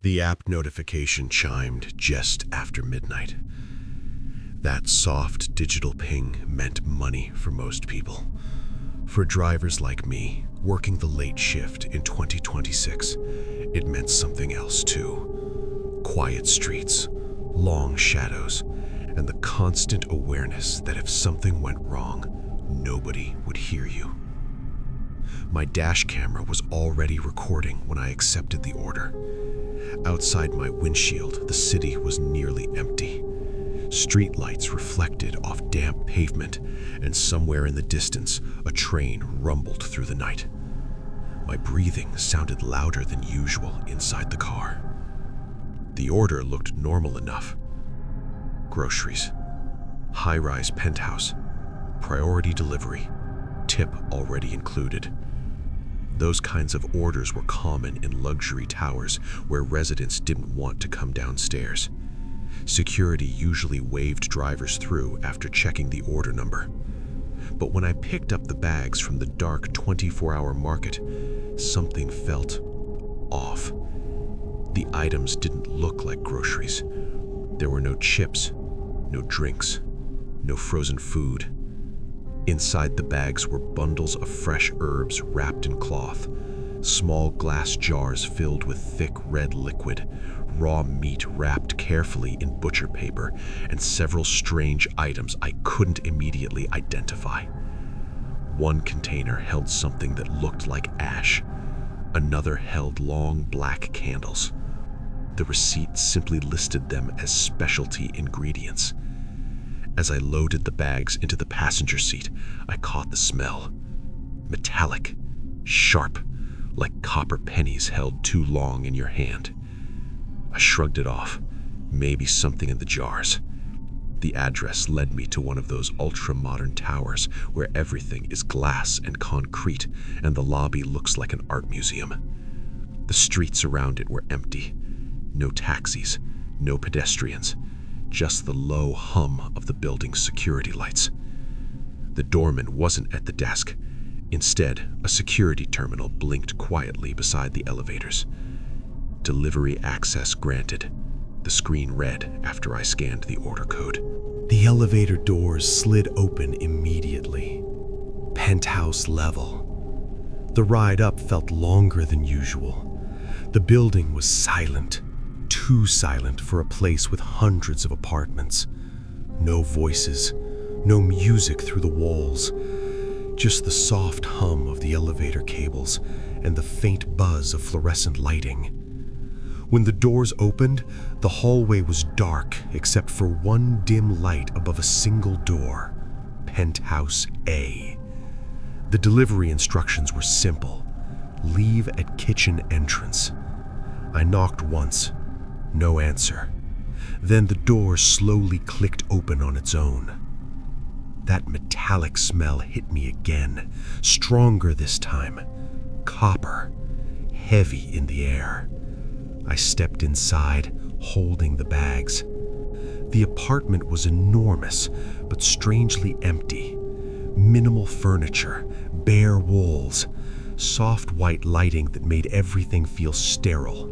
The app notification chimed just after midnight. That soft digital ping meant money for most people. For drivers like me, working the late shift in 2026, it meant something else too. Quiet streets, long shadows, and the constant awareness that if something went wrong, nobody would hear you. My dash camera was already recording when I accepted the order. Outside my windshield, the city was nearly empty. Street lights reflected off damp pavement, and somewhere in the distance, a train rumbled through the night. My breathing sounded louder than usual inside the car. The order looked normal enough. Groceries, high-rise penthouse, priority delivery, tip already included. Those kinds of orders were common in luxury towers where residents didn't want to come downstairs. Security usually waved drivers through after checking the order number. But when I picked up the bags from the dark 24-hour market, something felt off. The items didn't look like groceries. There were no chips, no drinks, no frozen food. Inside the bags were bundles of fresh herbs wrapped in cloth, small glass jars filled with thick red liquid, raw meat wrapped carefully in butcher paper, and several strange items I couldn't immediately identify. One container held something that looked like ash. Another held long black candles. The receipt simply listed them as specialty ingredients. As I loaded the bags into the passenger seat, I caught the smell. Metallic, sharp, like copper pennies held too long in your hand. I shrugged it off, maybe something in the jars. The address led me to one of those ultra-modern towers where everything is glass and concrete and the lobby looks like an art museum. The streets around it were empty. No taxis, no pedestrians, just the low hum of the building's security lights. The doorman wasn't at the desk. Instead, a security terminal blinked quietly beside the elevators. Delivery access granted. The screen read after I scanned the order code. The elevator doors slid open immediately. Penthouse level. The ride up felt longer than usual. The building was silent. Too silent for a place with hundreds of apartments. No voices, no music through the walls, just the soft hum of the elevator cables and the faint buzz of fluorescent lighting. When the doors opened, the hallway was dark except for one dim light above a single door, Penthouse A. The delivery instructions were simple. Leave at kitchen entrance. I knocked once. No answer. Then the door slowly clicked open on its own. That metallic smell hit me again, stronger this time. Copper, heavy in the air. I stepped inside, holding the bags. The apartment was enormous, but strangely empty. Minimal furniture, bare walls, soft white lighting that made everything feel sterile.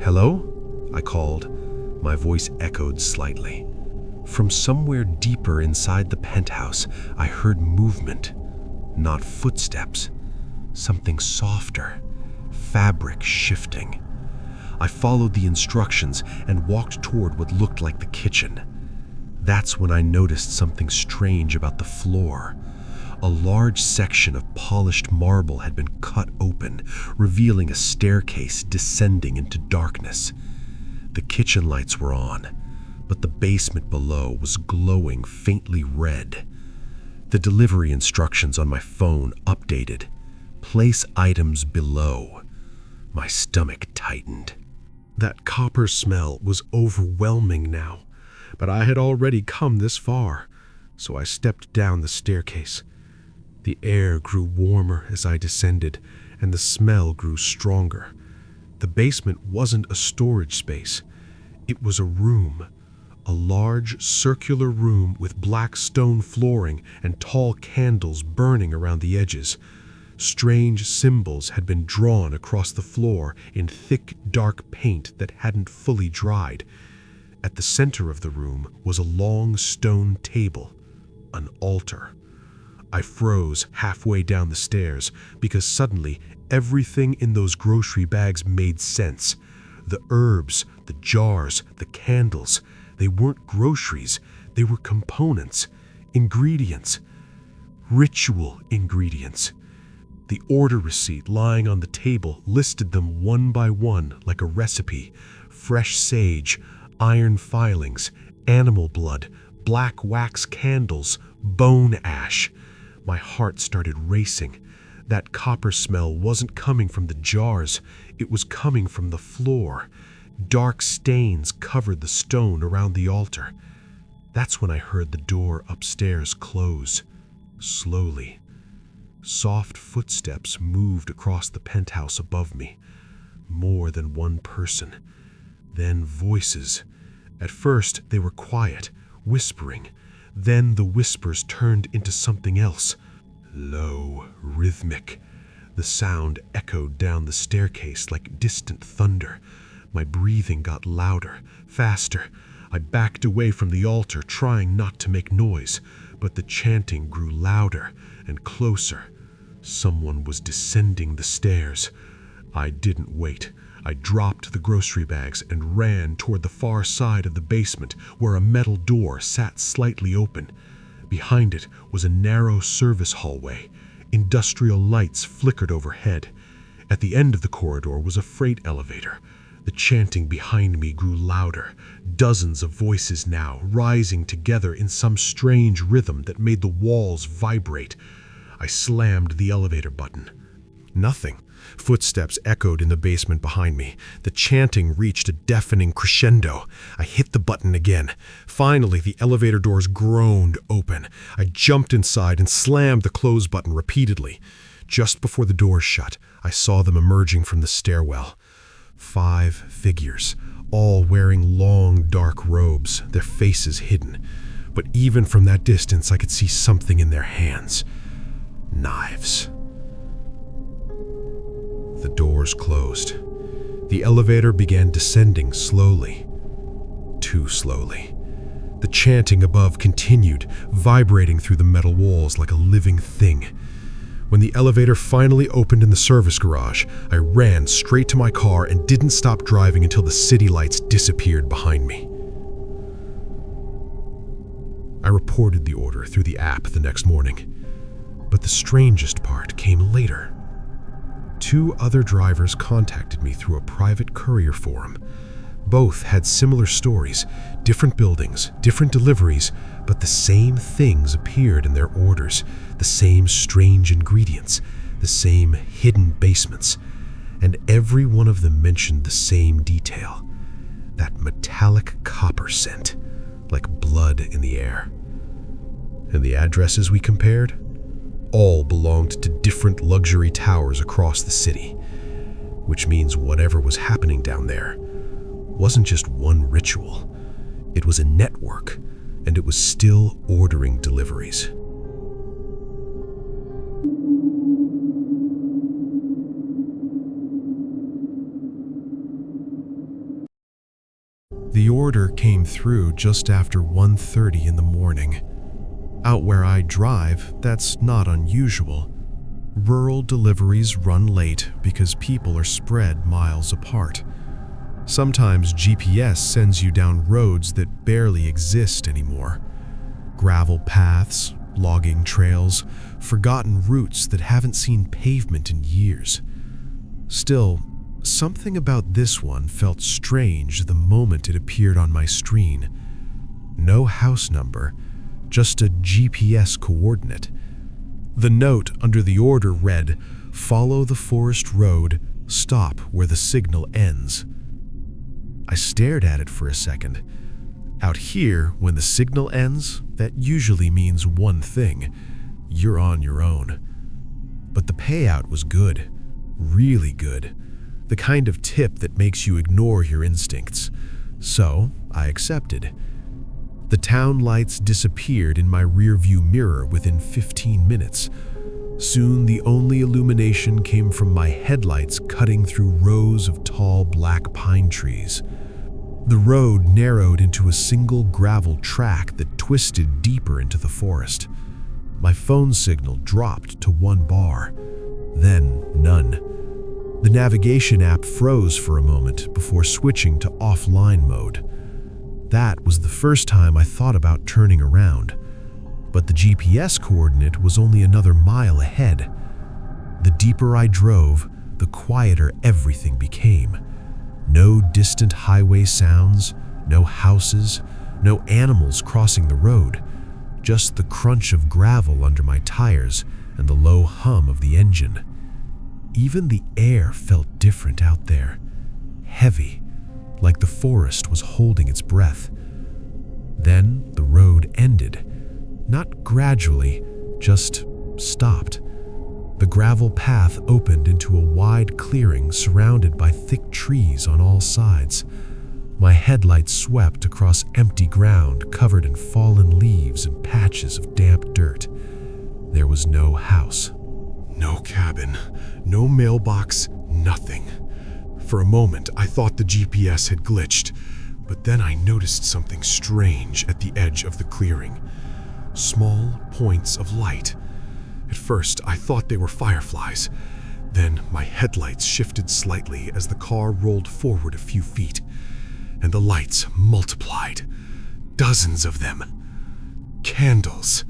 "Hello?" I called. My voice echoed slightly. From somewhere deeper inside the penthouse, I heard movement, not footsteps. Something softer, fabric shifting. I followed the instructions and walked toward what looked like the kitchen. That's when I noticed something strange about the floor. A large section of polished marble had been cut open, revealing a staircase descending into darkness. The kitchen lights were on, but the basement below was glowing faintly red. The delivery instructions on my phone updated. Place items below. My stomach tightened. That copper smell was overwhelming now, but I had already come this far, so I stepped down the staircase. The air grew warmer as I descended, and the smell grew stronger. The basement wasn't a storage space. It was a room, a large circular room with black stone flooring and tall candles burning around the edges. Strange symbols had been drawn across the floor in thick, dark paint that hadn't fully dried. At the center of the room was a long stone table, an altar. I froze halfway down the stairs because suddenly everything in those grocery bags made sense. The herbs, the jars, the candles, they weren't groceries, they were components, ingredients, ritual ingredients. The order receipt lying on the table listed them one by one like a recipe: fresh sage, iron filings, animal blood, black wax candles, bone ash. My heart started racing. That copper smell wasn't coming from the jars, it was coming from the floor. Dark stains covered the stone around the altar. That's when I heard the door upstairs close, slowly. Soft footsteps moved across the penthouse above me. More than one person. Then voices. At first, they were quiet, whispering. Then the whispers turned into something else. Low, rhythmic. The sound echoed down the staircase like distant thunder. My breathing got louder, faster. I backed away from the altar, trying not to make noise, but the chanting grew louder and closer. Someone was descending the stairs. I didn't wait. I dropped the grocery bags and ran toward the far side of the basement where a metal door sat slightly open. Behind it was a narrow service hallway. Industrial lights flickered overhead. At the end of the corridor was a freight elevator. The chanting behind me grew louder, dozens of voices now, rising together in some strange rhythm that made the walls vibrate. I slammed the elevator button. Nothing. Footsteps echoed in the basement behind me. The chanting reached a deafening crescendo. I hit the button again. Finally, the elevator doors groaned open. I jumped inside and slammed the close button repeatedly. Just before the doors shut, I saw them emerging from the stairwell. 5 figures, all wearing long, dark robes, their faces hidden. But even from that distance, I could see something in their hands. Knives. The doors closed. The elevator began descending slowly. Too slowly. The chanting above continued, vibrating through the metal walls like a living thing. When the elevator finally opened in the service garage, I ran straight to my car and didn't stop driving until the city lights disappeared behind me. I reported the order through the app the next morning. But the strangest part came later. 2 other drivers contacted me through a private courier forum. Both had similar stories, different buildings, different deliveries, but the same things appeared in their orders, the same strange ingredients, the same hidden basements, and every one of them mentioned the same detail, that metallic copper scent, like blood in the air. And the addresses we compared? All belonged to different luxury towers across the city, which means whatever was happening down there wasn't just one ritual. It was a network, and it was still ordering deliveries. The order came through just after 1:30 in the morning. Out where I drive, that's not unusual. Rural deliveries run late because people are spread miles apart. Sometimes GPS sends you down roads that barely exist anymore. Gravel paths, logging trails, forgotten routes that haven't seen pavement in years. Still, something about this one felt strange the moment it appeared on my screen. No house number, just a GPS coordinate. The note under the order read, "Follow the forest road, stop where the signal ends." I stared at it for a second. Out here, when the signal ends, that usually means one thing: you're on your own. But the payout was good, really good. The kind of tip that makes you ignore your instincts. So, I accepted. The town lights disappeared in my rearview mirror within 15 minutes. Soon the only illumination came from my headlights cutting through rows of tall black pine trees. The road narrowed into a single gravel track that twisted deeper into the forest. My phone signal dropped to 1 bar, then none. The navigation app froze for a moment before switching to offline mode. That was the first time I thought about turning around, but the GPS coordinate was only another mile ahead. The deeper I drove, the quieter everything became. No distant highway sounds, no houses, no animals crossing the road, just the crunch of gravel under my tires and the low hum of the engine. Even the air felt different out there, heavy, like the forest was holding its breath. Then the road ended, not gradually, just stopped. The gravel path opened into a wide clearing surrounded by thick trees on all sides. My headlights swept across empty ground covered in fallen leaves and patches of damp dirt. There was no house. No cabin, no mailbox, nothing. For a moment, I thought the GPS had glitched, but then I noticed something strange at the edge of the clearing. Small points of light. At first, I thought they were fireflies. Then my headlights shifted slightly as the car rolled forward a few feet, and the lights multiplied. Dozens of them. Candles.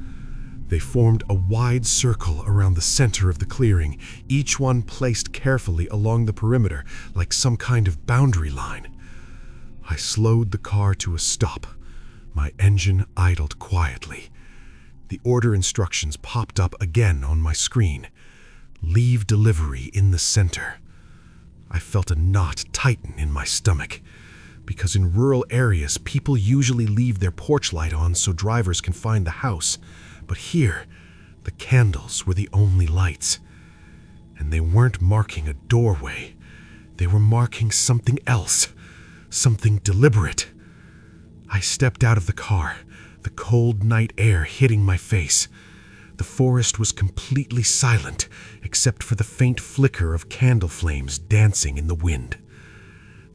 They formed a wide circle around the center of the clearing, each one placed carefully along the perimeter like some kind of boundary line. I slowed the car to a stop. My engine idled quietly. The order instructions popped up again on my screen. Leave delivery in the center. I felt a knot tighten in my stomach, because in rural areas, people usually leave their porch light on so drivers can find the house. But here, the candles were the only lights. And they weren't marking a doorway. They were marking something else, something deliberate. I stepped out of the car, the cold night air hitting my face. The forest was completely silent, except for the faint flicker of candle flames dancing in the wind.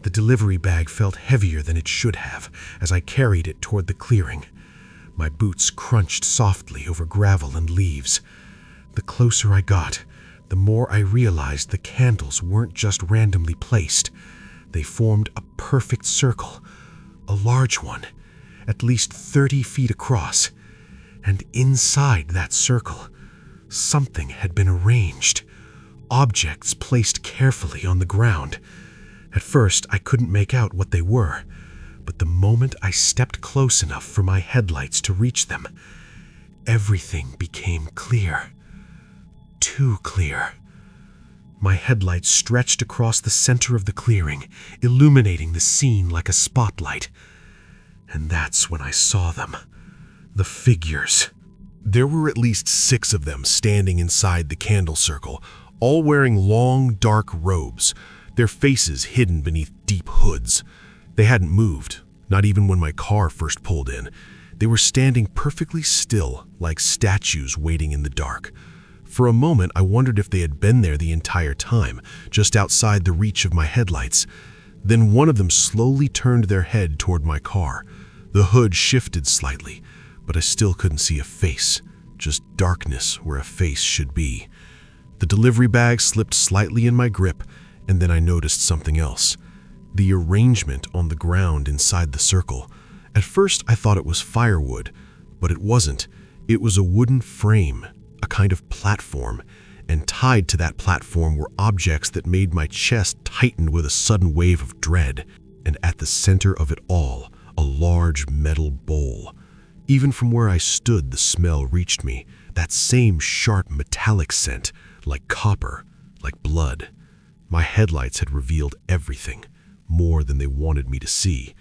The delivery bag felt heavier than it should have as I carried it toward the clearing. My boots crunched softly over gravel and leaves. The closer I got, the more I realized the candles weren't just randomly placed. They formed a perfect circle, a large one, at least 30 feet across. And inside that circle, something had been arranged, objects placed carefully on the ground. At first, I couldn't make out what they were, but the moment I stepped close enough for my headlights to reach them, everything became clear. Too clear. My headlights stretched across the center of the clearing, illuminating the scene like a spotlight. And that's when I saw them. The figures. There were at least 6 of them standing inside the candle circle, all wearing long, dark robes, their faces hidden beneath deep hoods. They hadn't moved, not even when my car first pulled in. They were standing perfectly still, like statues waiting in the dark. For a moment, I wondered if they had been there the entire time, just outside the reach of my headlights. Then one of them slowly turned their head toward my car. The hood shifted slightly, but I still couldn't see a face, just darkness where a face should be. The delivery bag slipped slightly in my grip, and then I noticed something else. The arrangement on the ground inside the circle. At first, I thought it was firewood, but it wasn't. It was a wooden frame, a kind of platform, and tied to that platform were objects that made my chest tighten with a sudden wave of dread. And at the center of it all, a large metal bowl. Even from where I stood, the smell reached me, that same sharp metallic scent, like copper, like blood. My headlights had revealed everything, more than they wanted me to see.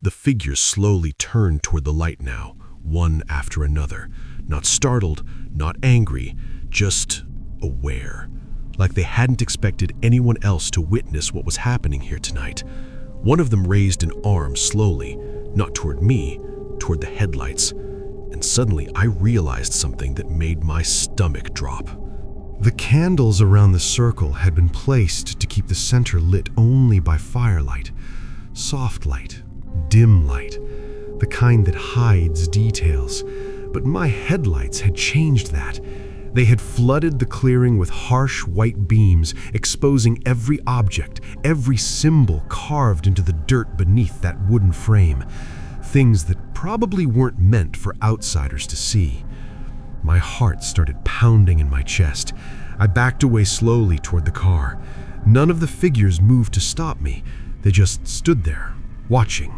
The figures slowly turned toward the light now, one after another, not startled, not angry, just aware, like they hadn't expected anyone else to witness what was happening here tonight. One of them raised an arm slowly, not toward me, toward the headlights, and suddenly I realized something that made my stomach drop. The candles around the circle had been placed to keep the center lit only by firelight, soft light, dim light, the kind that hides details. But my headlights had changed that. They had flooded the clearing with harsh white beams, exposing every object, every symbol carved into the dirt beneath that wooden frame. Things that probably weren't meant for outsiders to see. My heart started pounding in my chest. I backed away slowly toward the car. None of the figures moved to stop me. They just stood there, watching,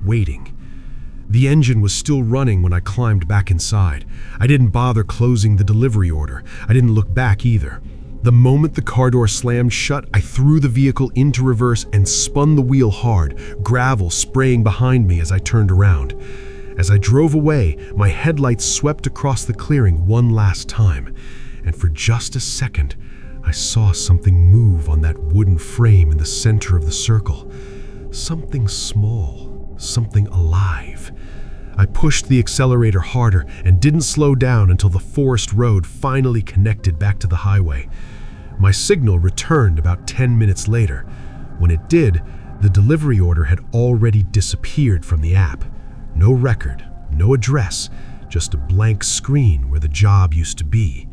waiting. The engine was still running when I climbed back inside. I didn't bother closing the delivery order. I didn't look back either. The moment the car door slammed shut, I threw the vehicle into reverse and spun the wheel hard, gravel spraying behind me as I turned around. As I drove away, my headlights swept across the clearing one last time, and for just a second, I saw something move on that wooden frame in the center of the circle. Something small, something alive. I pushed the accelerator harder and didn't slow down until the forest road finally connected back to the highway. My signal returned about 10 minutes later. When it did, the delivery order had already disappeared from the app. No record, no address, just a blank screen where the job used to be.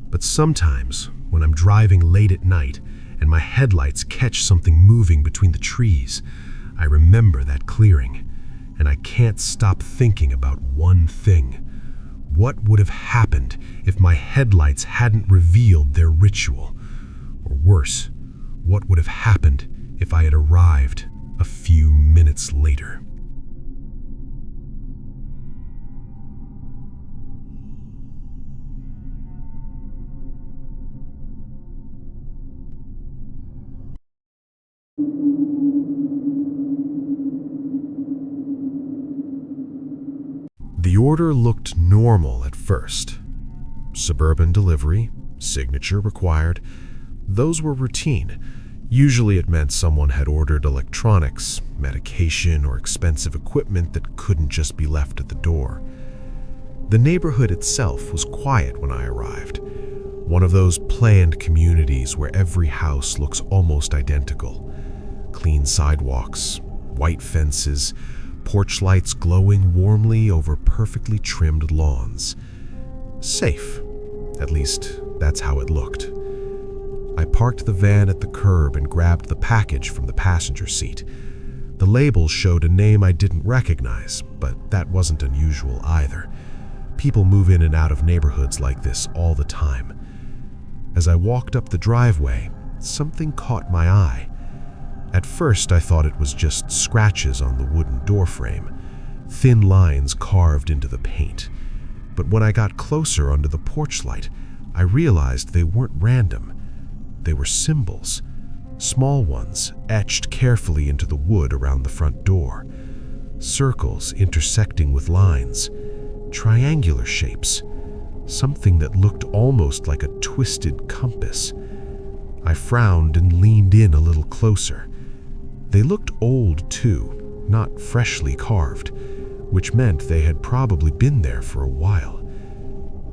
But sometimes, when I'm driving late at night and my headlights catch something moving between the trees, I remember that clearing, and I can't stop thinking about one thing. What would have happened if my headlights hadn't revealed their ritual? Or worse, what would have happened if I had arrived a few minutes later? The order looked normal at first. Suburban delivery, signature required. Those were routine. Usually it meant someone had ordered electronics, medication, or expensive equipment that couldn't just be left at the door. The neighborhood itself was quiet when I arrived. One of those planned communities where every house looks almost identical. Clean sidewalks, white fences, porch lights glowing warmly over perfectly trimmed lawns. Safe. At least, that's how it looked. I parked the van at the curb and grabbed the package from the passenger seat. The label showed a name I didn't recognize, but that wasn't unusual either. People move in and out of neighborhoods like this all the time. As I walked up the driveway, something caught my eye. At first, I thought it was just scratches on the wooden doorframe, thin lines carved into the paint. But when I got closer under the porch light, I realized they weren't random. They were symbols, small ones etched carefully into the wood around the front door. Circles intersecting with lines, triangular shapes, something that looked almost like a twisted compass. I frowned and leaned in a little closer. They looked old too, not freshly carved, which meant they had probably been there for a while.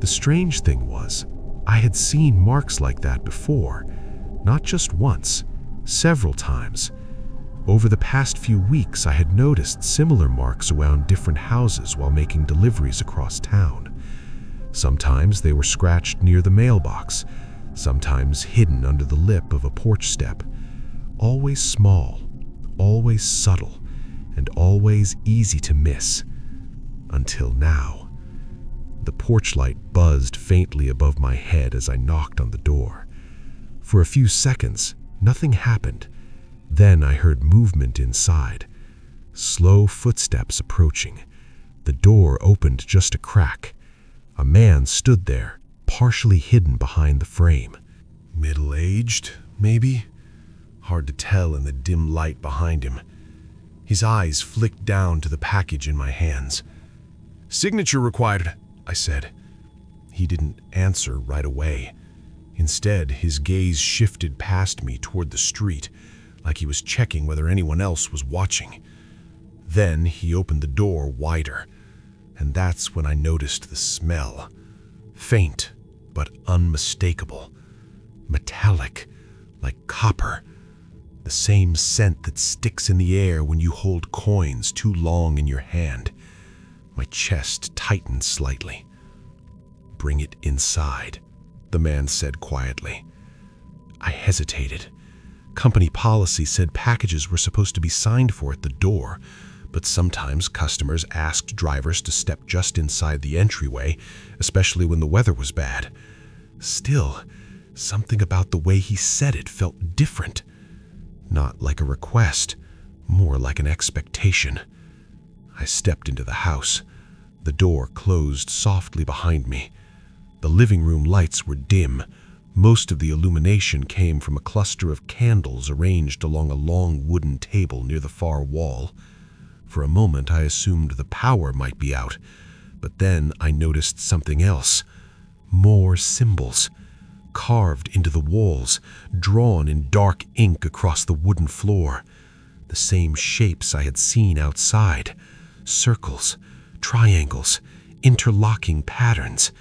The strange thing was, I had seen marks like that before, not just once, several times. Over the past few weeks, I had noticed similar marks around different houses while making deliveries across town. Sometimes they were scratched near the mailbox, sometimes hidden under the lip of a porch step. Always small, always subtle, and always easy to miss. Until now. The porch light buzzed faintly above my head as I knocked on the door. For a few seconds, nothing happened. Then I heard movement inside. Slow footsteps approaching. The door opened just a crack. A man stood there, partially hidden behind the frame. Middle-aged, maybe? Hard to tell in the dim light behind him. His eyes flicked down to the package in my hands. "Signature required," I said. He didn't answer right away. Instead, his gaze shifted past me toward the street, like he was checking whether anyone else was watching. Then he opened the door wider, and that's when I noticed the smell. Faint, but unmistakable. Metallic, like copper. The same scent that sticks in the air when you hold coins too long in your hand. My chest tightened slightly. "Bring it inside," the man said quietly. I hesitated. Company policy said packages were supposed to be signed for at the door, but sometimes customers asked drivers to step just inside the entryway, especially when the weather was bad. Still, something about the way he said it felt different. Not like a request, more like an expectation. I stepped into the house. The door closed softly behind me. The living room lights were dim. Most of the illumination came from a cluster of candles arranged along a long wooden table near the far wall. For a moment, I assumed the power might be out, but then I noticed something else. More symbols, carved into the walls, drawn in dark ink across the wooden floor. The same shapes I had seen outside. Circles, triangles, interlocking patterns.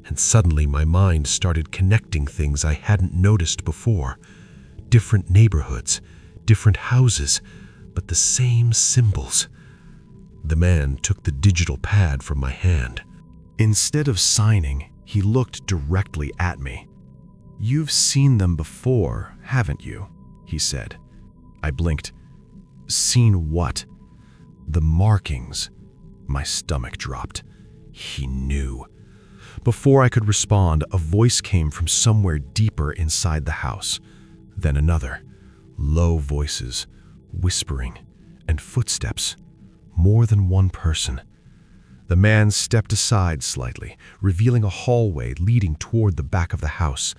And suddenly my mind started connecting things I hadn't noticed before. Different neighborhoods, different houses, but the same symbols. The man took the digital pad from my hand. Instead of signing, he looked directly at me. "You've seen them before, haven't you?" he said. I blinked. "Seen what?" "The markings." My stomach dropped. He knew. Before I could respond, a voice came from somewhere deeper inside the house. Then another. Low voices, whispering, and footsteps. More than one person. The man stepped aside slightly, revealing a hallway leading toward the back of the house.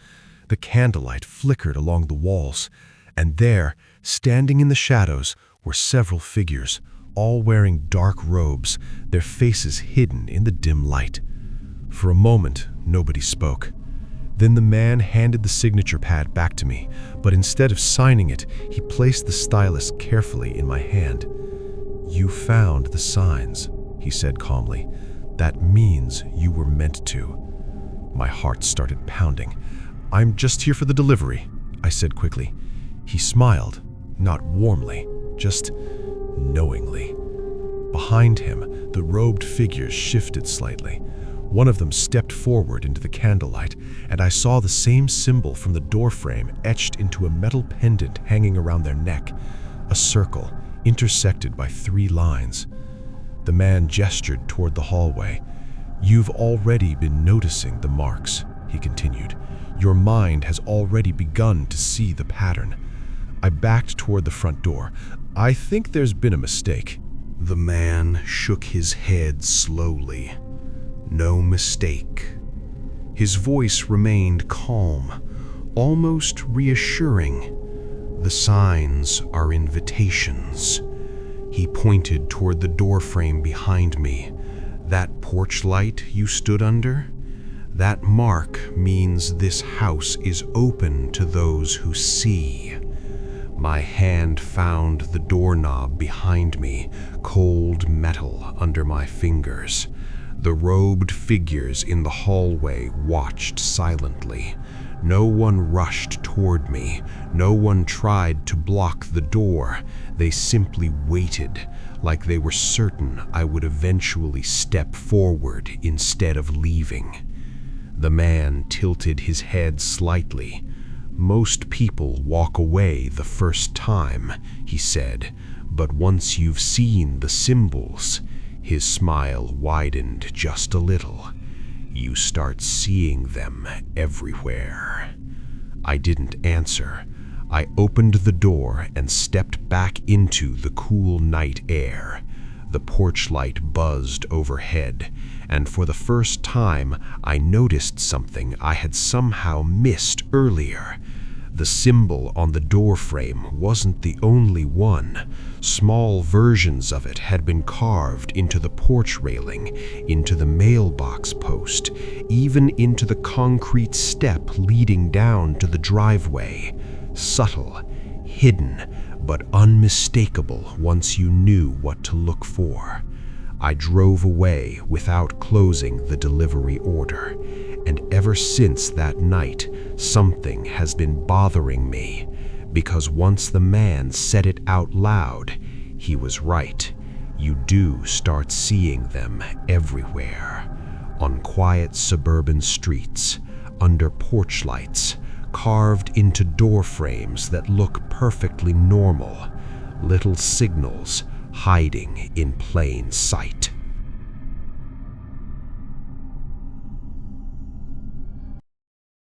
The candlelight flickered along the walls, and there, standing in the shadows, were several figures, all wearing dark robes, their faces hidden in the dim light. For a moment, nobody spoke. Then the man handed the signature pad back to me, but instead of signing it, he placed the stylus carefully in my hand. "You found the signs," he said calmly. "That means you were meant to." My heart started pounding. "I'm just here for the delivery," I said quickly. He smiled, not warmly, just knowingly. Behind him, the robed figures shifted slightly. One of them stepped forward into the candlelight, and I saw the same symbol from the doorframe etched into a metal pendant hanging around their neck, a circle intersected by 3 lines. The man gestured toward the hallway. "You've already been noticing the marks," he continued. "Your mind has already begun to see the pattern." I backed toward the front door. "I think there's been a mistake." The man shook his head slowly. "No mistake." His voice remained calm, almost reassuring. "The signs are invitations." He pointed toward the doorframe behind me. "That porch light you stood under? That mark means this house is open to those who see." My hand found the doorknob behind me, cold metal under my fingers. The robed figures in the hallway watched silently. No one rushed toward me. No one tried to block the door. They simply waited, like they were certain I would eventually step forward instead of leaving. The man tilted his head slightly. "Most people walk away the first time," he said, "but once you've seen the symbols," his smile widened just a little, "you start seeing them everywhere." I didn't answer. I opened the door and stepped back into the cool night air. The porch light buzzed overhead, and for the first time I noticed something I had somehow missed earlier. The symbol on the doorframe wasn't the only one. Small versions of it had been carved into the porch railing, into the mailbox post, even into the concrete step leading down to the driveway. Subtle, hidden, but unmistakable once you knew what to look for. I drove away without closing the delivery order, And ever since that night, something has been bothering me, because once the man said it out loud, he was right. You do start seeing them everywhere. On quiet suburban streets, under porch lights, carved into door frames that look perfectly normal. Little signals hiding in plain sight.